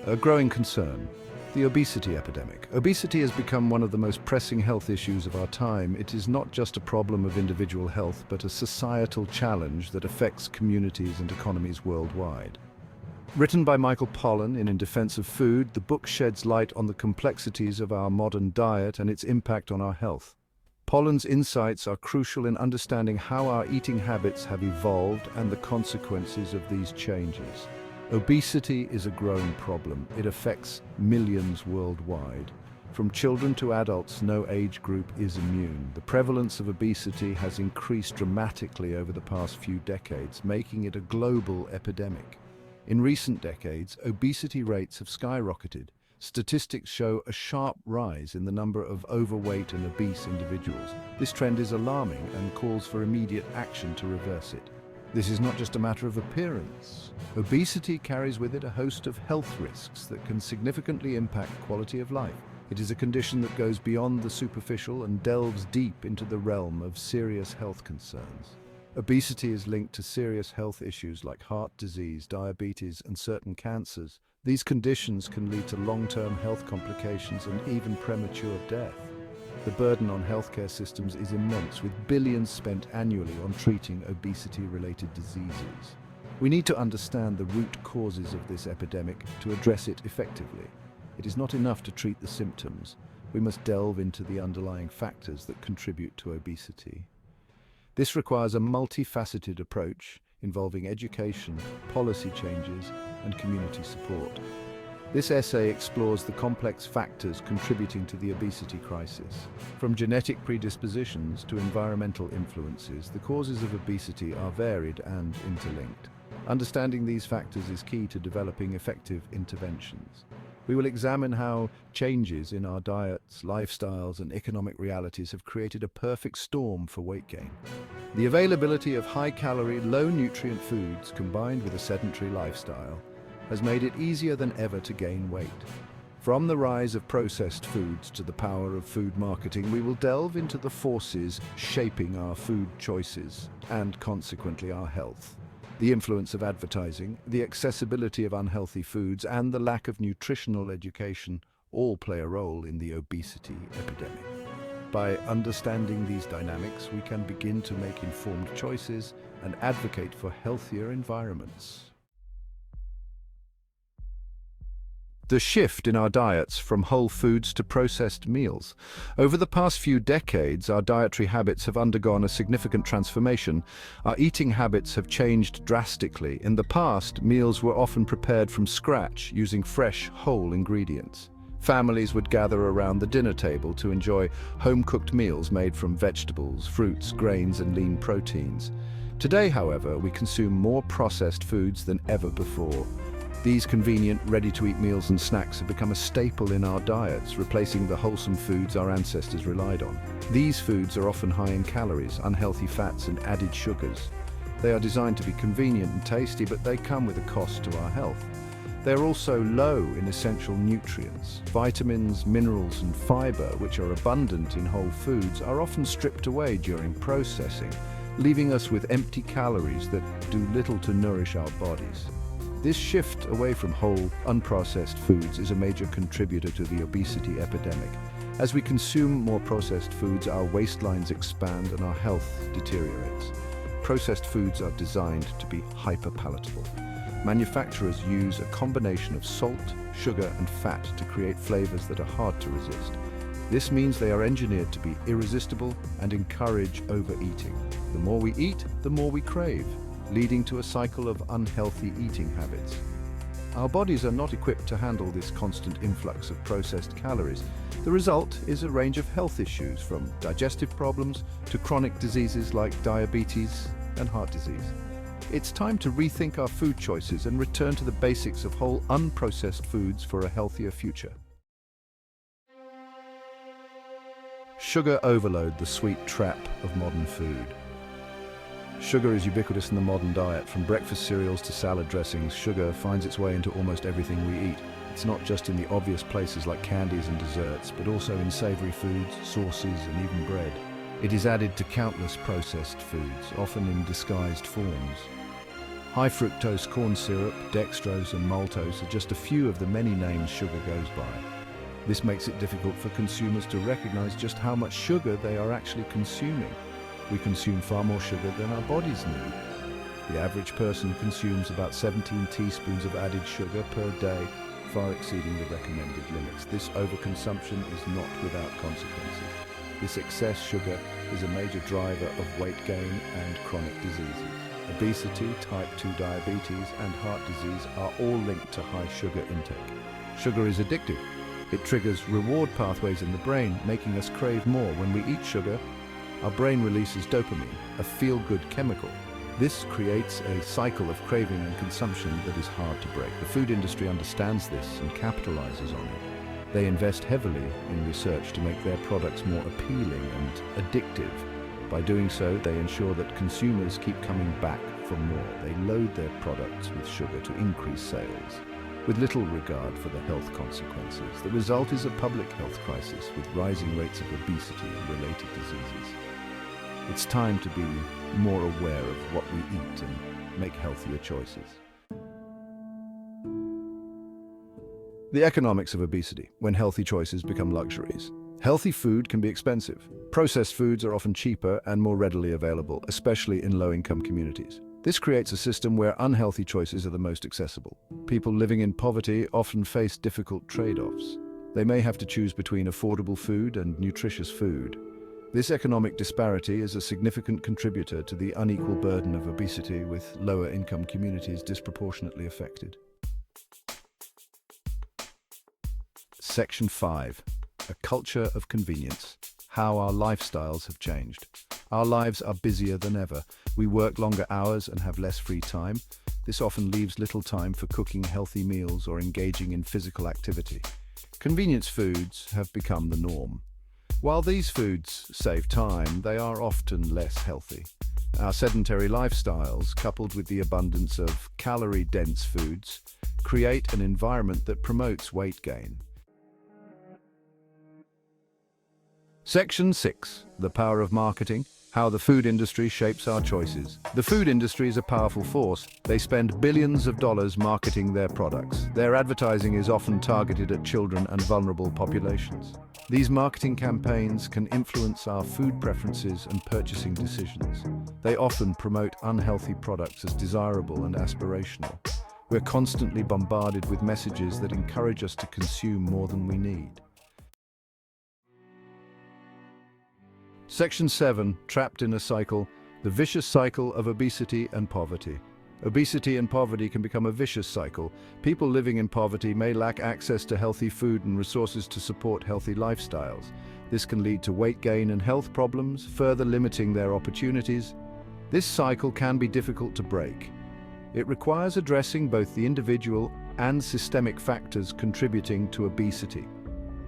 A growing concern, the obesity epidemic. Obesity has become one of the most pressing health issues of our time. It is not just a problem of individual health, but a societal challenge that affects communities and economies worldwide. Written by Michael Pollan in Defense of Food, the book sheds light on the complexities of our modern diet and its impact on our health. Pollan's insights are crucial in understanding how our eating habits have evolved and the consequences of these changes. Obesity is a growing problem. It affects millions worldwide. From children to adults, no age group is immune. The prevalence of obesity has increased dramatically over the past few decades, making it a global epidemic. In recent decades, obesity rates have skyrocketed. Statistics show a sharp rise in the number of overweight and obese individuals. This trend is alarming and calls for immediate action to reverse it. This is not just a matter of appearance. Obesity carries with it a host of health risks that can significantly impact quality of life. It is a condition that goes beyond the superficial and delves deep into the realm of serious health concerns. Obesity is linked to serious health issues like heart disease, diabetes, and certain cancers. These conditions can lead to long-term health complications and even premature death. The burden on healthcare systems is immense, with billions spent annually on treating obesity-related diseases. We need to understand the root causes of this epidemic to address it effectively. It is not enough to treat the symptoms. We must delve into the underlying factors that contribute to obesity. This requires a multifaceted approach involving education, policy changes, and community support. This essay explores the complex factors contributing to the obesity crisis. From genetic predispositions to environmental influences, the causes of obesity are varied and interlinked. Understanding these factors is key to developing effective interventions. We will examine how changes in our diets, lifestyles, and economic realities have created a perfect storm for weight gain. The availability of high-calorie, low-nutrient foods combined with a sedentary lifestyle has made it easier than ever to gain weight. From the rise of processed foods to the power of food marketing, we will delve into the forces shaping our food choices and consequently our health. The influence of advertising, the accessibility of unhealthy foods, and the lack of nutritional education all play a role in the obesity epidemic. By understanding these dynamics, we can begin to make informed choices and advocate for healthier environments. The shift in our diets from whole foods to processed meals. Over the past few decades, our dietary habits have undergone a significant transformation. Our eating habits have changed drastically. In the past, meals were often prepared from scratch using fresh, whole ingredients. Families would gather around the dinner table to enjoy home-cooked meals made from vegetables, fruits, grains, and lean proteins. Today, however, we consume more processed foods than ever before. These convenient, ready-to-eat meals and snacks have become a staple in our diets, replacing the wholesome foods our ancestors relied on. These foods are often high in calories, unhealthy fats, and added sugars. They are designed to be convenient and tasty, but they come with a cost to our health. They are also low in essential nutrients. Vitamins, minerals, and fiber, which are abundant in whole foods, are often stripped away during processing, leaving us with empty calories that do little to nourish our bodies. This shift away from whole, unprocessed foods is a major contributor to the obesity epidemic. As we consume more processed foods, our waistlines expand and our health deteriorates. Processed foods are designed to be hyper-palatable. Manufacturers use a combination of salt, sugar, and fat to create flavors that are hard to resist. This means they are engineered to be irresistible and encourage overeating. The more we eat, the more we crave, leading to a cycle of unhealthy eating habits. Our bodies are not equipped to handle this constant influx of processed calories. The result is a range of health issues, from digestive problems to chronic diseases like diabetes and heart disease. It's time to rethink our food choices and return to the basics of whole, unprocessed foods for a healthier future. Sugar overload, the sweet trap of modern food. Sugar is ubiquitous in the modern diet. From breakfast cereals to salad dressings, sugar finds its way into almost everything we eat. It's not just in the obvious places like candies and desserts, but also in savory foods, sauces, and even bread. It is added to countless processed foods, often in disguised forms. High fructose corn syrup, dextrose and maltose are just a few of the many names sugar goes by. This makes it difficult for consumers to recognize just how much sugar they are actually consuming. We consume far more sugar than our bodies need. The average person consumes about 17 teaspoons of added sugar per day, far exceeding the recommended limits. This overconsumption is not without consequences. This excess sugar is a major driver of weight gain and chronic diseases. Obesity, type 2 diabetes, and heart disease are all linked to high sugar intake. Sugar is addictive. It triggers reward pathways in the brain, making us crave more. When we eat sugar, our brain releases dopamine, a feel-good chemical. This creates a cycle of craving and consumption that is hard to break. The food industry understands this and capitalizes on it. They invest heavily in research to make their products more appealing and addictive. By doing so, they ensure that consumers keep coming back for more. They load their products with sugar to increase sales, with little regard for the health consequences. The result is a public health crisis with rising rates of obesity and related diseases. It's time to be more aware of what we eat and make healthier choices. The economics of obesity, when healthy choices become luxuries. Healthy food can be expensive. Processed foods are often cheaper and more readily available, especially in low-income communities. This creates a system where unhealthy choices are the most accessible. People living in poverty often face difficult trade-offs. They may have to choose between affordable food and nutritious food. This economic disparity is a significant contributor to the unequal burden of obesity, with lower-income communities disproportionately affected. Section 5. A culture of convenience. How our lifestyles have changed. Our lives are busier than ever. We work longer hours and have less free time. This often leaves little time for cooking healthy meals or engaging in physical activity. Convenience foods have become the norm. While these foods save time, they are often less healthy. Our sedentary lifestyles, coupled with the abundance of calorie-dense foods, create an environment that promotes weight gain. Section 6. The power of marketing. How the food industry shapes our choices. The food industry is a powerful force. They spend billions of dollars marketing their products. Their advertising is often targeted at children and vulnerable populations. These marketing campaigns can influence our food preferences and purchasing decisions. They often promote unhealthy products as desirable and aspirational. We're constantly bombarded with messages that encourage us to consume more than we need. Section 7. Trapped in a cycle. The vicious cycle of obesity and poverty. Obesity and poverty can become a vicious cycle. People living in poverty may lack access to healthy food and resources to support healthy lifestyles. This can lead to weight gain and health problems, further limiting their opportunities. This cycle can be difficult to break. It requires addressing both the individual and systemic factors contributing to obesity.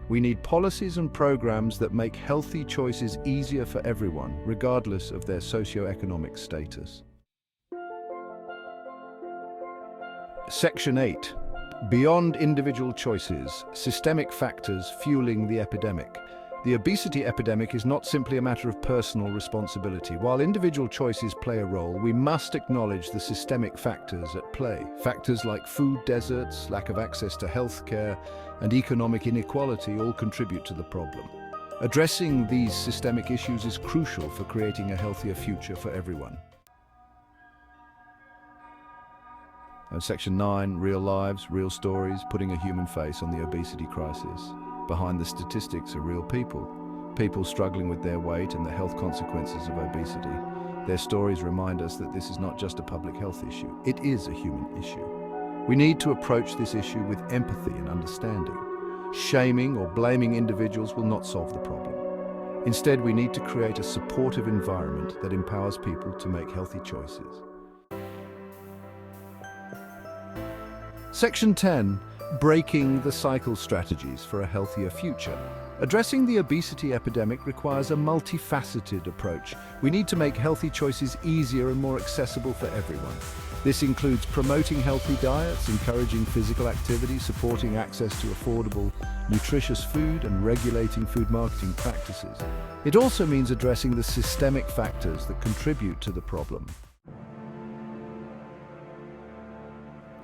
We need policies and programs that make healthy choices easier for everyone, regardless of their socioeconomic status. Section 8. Beyond individual choices, systemic factors fueling the epidemic. The obesity epidemic is not simply a matter of personal responsibility. While individual choices play a role, we must acknowledge the systemic factors at play. Factors like food deserts, lack of access to health care, and economic inequality all contribute to the problem. Addressing these systemic issues is crucial for creating a healthier future for everyone. And Section 9, real lives, real stories, putting a human face on the obesity crisis. Behind the statistics are real people. People struggling with their weight and the health consequences of obesity. Their stories remind us that this is not just a public health issue, it is a human issue. We need to approach this issue with empathy and understanding. Shaming or blaming individuals will not solve the problem. Instead, we need to create a supportive environment that empowers people to make healthy choices. Section 10. Breaking the cycle strategies for a healthier future. Addressing the obesity epidemic requires a multifaceted approach. We need to make healthy choices easier and more accessible for everyone. This includes promoting healthy diets, encouraging physical activity, supporting access to affordable, nutritious food, and regulating food marketing practices. It also means addressing the systemic factors that contribute to the problem.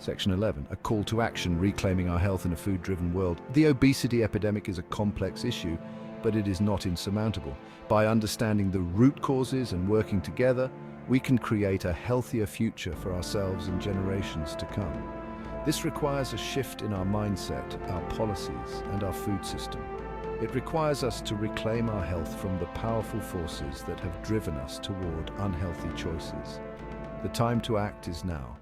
Section 11, a call to action, reclaiming our health in a food-driven world. The obesity epidemic is a complex issue, but it is not insurmountable. By understanding the root causes and working together, we can create a healthier future for ourselves and generations to come. This requires a shift in our mindset, our policies, and our food system. It requires us to reclaim our health from the powerful forces that have driven us toward unhealthy choices. The time to act is now.